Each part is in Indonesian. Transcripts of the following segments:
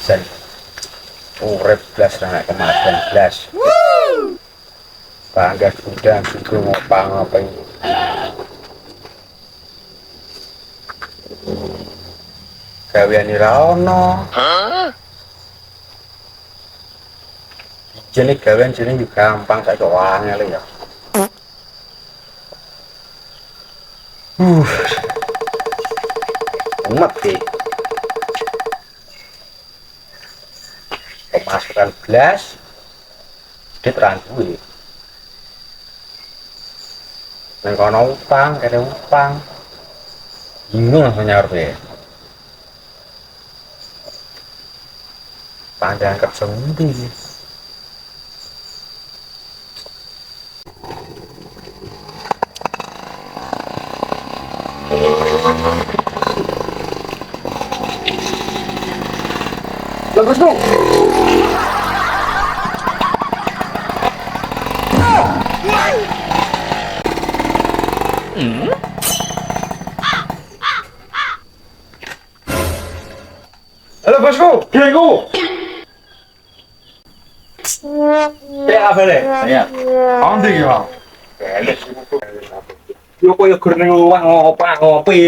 Jan urip blas nek kematian blas. Bangga udah juga ngopang-ngopeng. Gawean ora ono. Jenis gawean jenis juga gampang saiki angel ya. Mati. Pemasukan blas ditranduwe. Nang kono utang, kene utang. Bingung langsung nyaur be. Panjang kerja ngendi? Bagus dong. Halo bosku, gengku. Ya apa deh? Ya. Andi ya. Yo koyo gur ning omah ngopi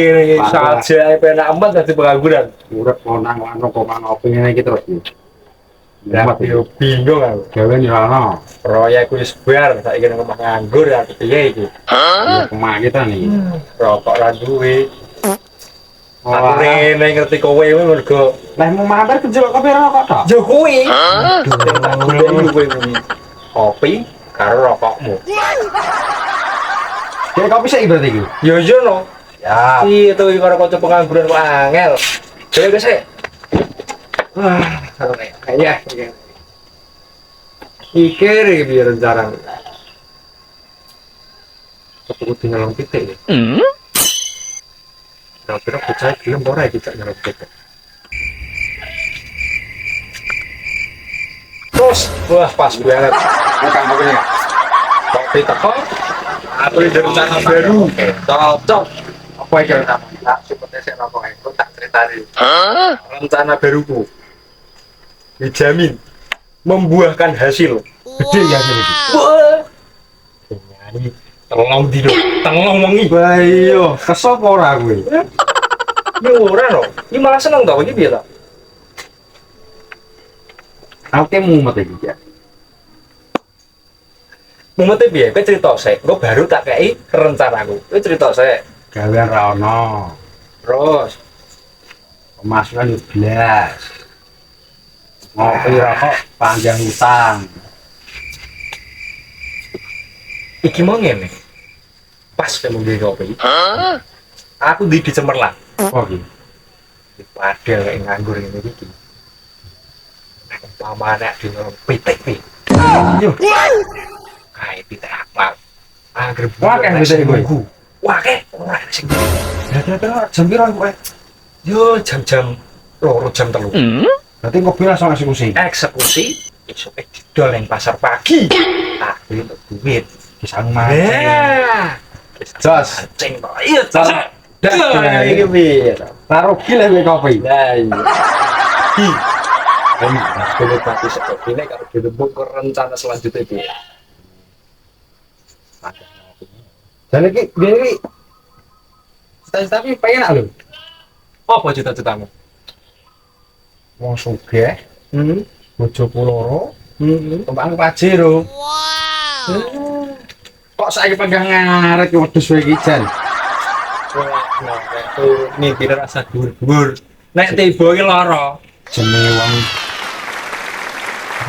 saja penak amat dadi pengangguran. Urip nang ono kok ngopi ngene iki terus. Yo bingung aku. Gawean yo ono. Proyek wis bar, saiki nang omah nganggur ya piye iki? Omah kita nih. Rokok ra duwe. Aku rene ngerti kowe mergo Lah mau mampir kejelok kopi rokok tok. yo kuwi. Tak goleki kowe kopi karo rokokmu. Kayak kopi sik berarti iki. Yo yo no. Ya. Iya tuh karo kanca pengangguran kok angel. Coba wis sik. Wah, kayak pikir iki biar rencana. Aku tinggal titik ya. Kira-kira percaya gelem ora iki cak nyelok titik. Terus, wah pas banget. Bukan kopinya. Kopi teko. Aku ada rencana baru. Cocok. Apa iki namanya? Seperti saya ngomong itu tak ceritain. Rencana baruku dijamin membuahkan hasil Gede ya sini. wah nyanyi telung wengi Wah iya, kesop ora kuwi. ini ora no ini malah seneng tau ini biar Aku mumet iki ya. mumetnya biar gue cerita saya gue baru tak kei rencanaku gue cerita saya Gawean ra ono. terus Pemasukan yo blas. Ngopi rokok panjang utang. iki mau ngene pas kamu beli kopi aku di Cemerlang Oh iki. di Padel kayak nganggur ini iki umpamanya di pitik pi Yo. kayak pitik akmal angger Wah, kayak pitik kuwi. wah kayak ora sing Dadah jam piro kowe? yo jam-jam loro jam telu Berarti kopi langsung eksekusi. eksekusi esok didol yang pasar pagi aku untuk duit Kisang mati. ya Jos. ceng to iya Jos. dah ini piye Taruh gile kowe kopi. lah iya enak kalau mati seperti ini kalau dirembuk ke rencana selanjutnya piye Dan iki cita-cita iki pengen lho. apa cita-citamu Wong sugih, bojoku loro, tumpang pajero. Kok saiki pegang ngarep wedhus wae iki jan. nah itu mimpi rasa dhuwur-dhuwur nek tiba iki lara Jenenge wong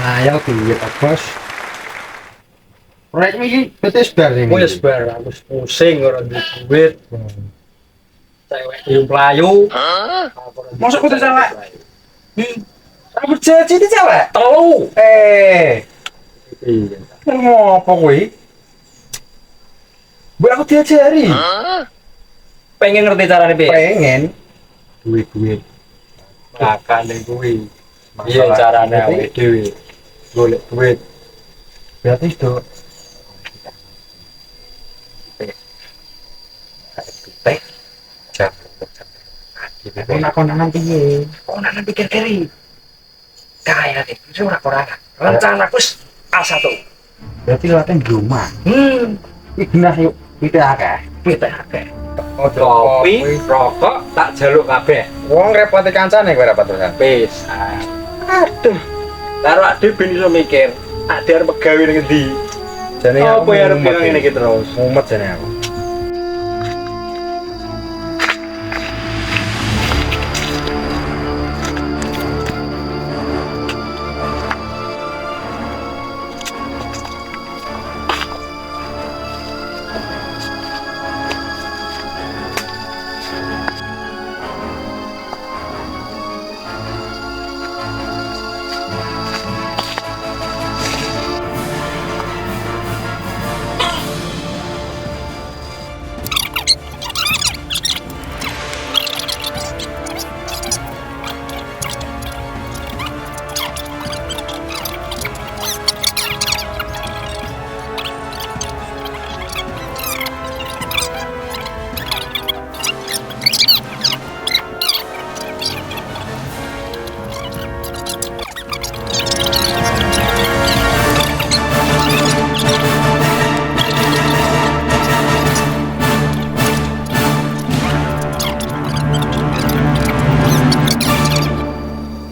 ayal piye to, Bos? Proyek iki betis bar iki. wis bar aku pusing ora duit cewek yung playu Masuk kudu cewek. Rambut jaji iki cewek. telu Iya. Ngopo kuwi? Bu aku diajari. pengen ngerti carane piye Pengen duit-duit. makane kuwi iya carane awake dhewe golek duit Berarti itu pitik jam aku nak konangan piye? konan pikir kiri Kaya nih, itu orang-orangan. Rencana aku A1. Berarti latihan di rumah. Iki genah yuk, kita akeh. Kita akeh. Kopi, rokok, tak jaluk kabeh. Wong repoti kancane kowe rapat terusan. Pisan. Aduh. Karo ade ben iso mikir, ade arep gawe ning endi? Jane Apa ya arep bilang ngene iki terus? Mumet jane aku.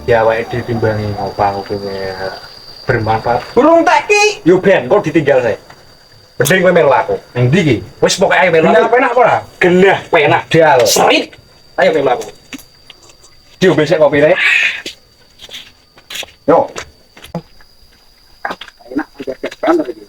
Ya wae ditimbangi apa hukumnya bermanfaat. Burung teki. Yo ben kok ditinggal saya. Mending kowe melu aku. Ning ndi iki? Wis pokoke ayo melu Genah aku. penak apa ora? Genah penak dal. Serit. Ayo melu aku. Diombe sik kopine. Yo. Enak agak banget iki.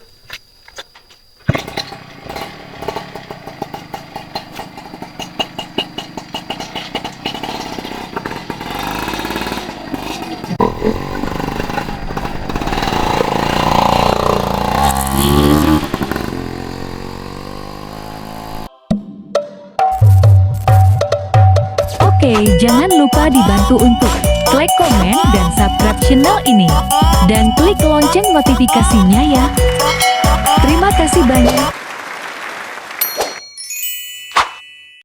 Oke, jangan lupa dibantu untuk like, komen, dan subscribe channel ini. Dan klik lonceng notifikasinya ya. Terima kasih banyak.